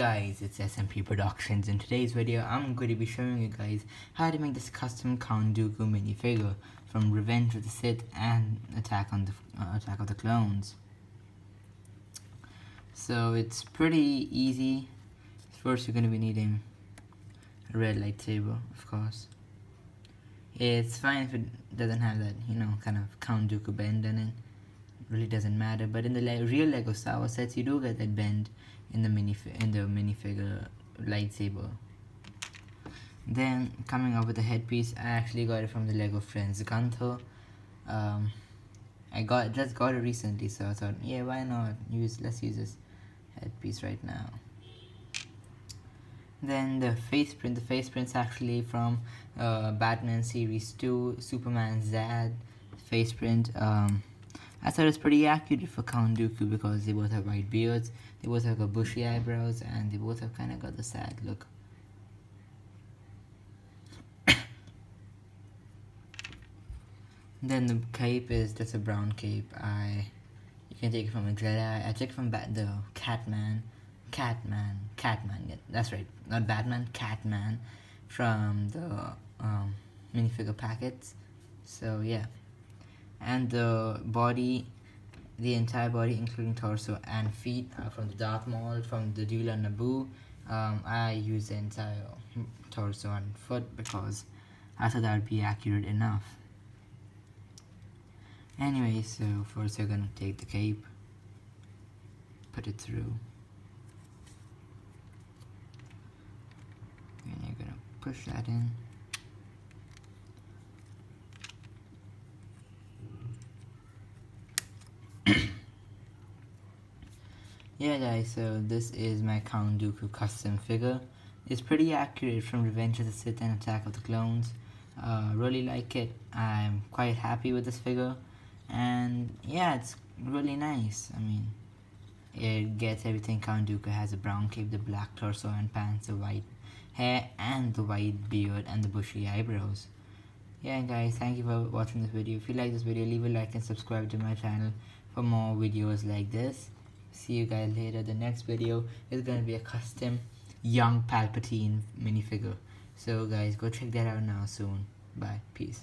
Guys, it's SMP Productions. In today's video, I'm going to be showing you guys how to make this custom Count Dooku minifigure from Revenge of the Sith and Attack of the Clones. So it's pretty easy. First, you're going to be needing a red lightsaber, of course. It's fine if it doesn't have that, kind of Count Dooku bend in it. It really doesn't matter. But in the real Lego Star Wars sets, you do get that bend in the minifigure lightsaber. Then coming up with the headpiece, I actually got it from the Lego Friends Gunther. I just got it recently, so I thought, yeah, why not let's use this headpiece right now. Then the faceprint's actually from Batman Series 2, Superman Zad faceprint. I thought it's pretty accurate for Count Dooku because they both have white beards, they both have got bushy eyebrows, and they both have kind of got the sad look. Then the cape is just a brown cape. You can take it from a Jedi. I took it from the Catman, yeah, that's right, not Batman, Catman, from the minifigure packets. So yeah. And the body, the entire body including torso and feet, are from the Darth Maul, from the Duel on Naboo. I used the entire torso and foot because I thought that would be accurate enough. Anyway, so first you're gonna take the cape, put it through, and you're gonna push that in. Yeah guys, so this is my Count Dooku custom figure. It's pretty accurate from Revenge of the Sith and Attack of the Clones. Really like it. I'm quite happy with this figure. And yeah, it's really nice. I mean, it gets everything. Count Dooku has a brown cape, the black torso and pants, the white hair and the white beard and the bushy eyebrows. Yeah guys, thank you for watching this video. If you like this video, leave a like and subscribe to my channel for more videos like this. See you guys later. The next video is going to be a custom young Palpatine minifigure. So guys, go check that out now soon. Bye. Peace.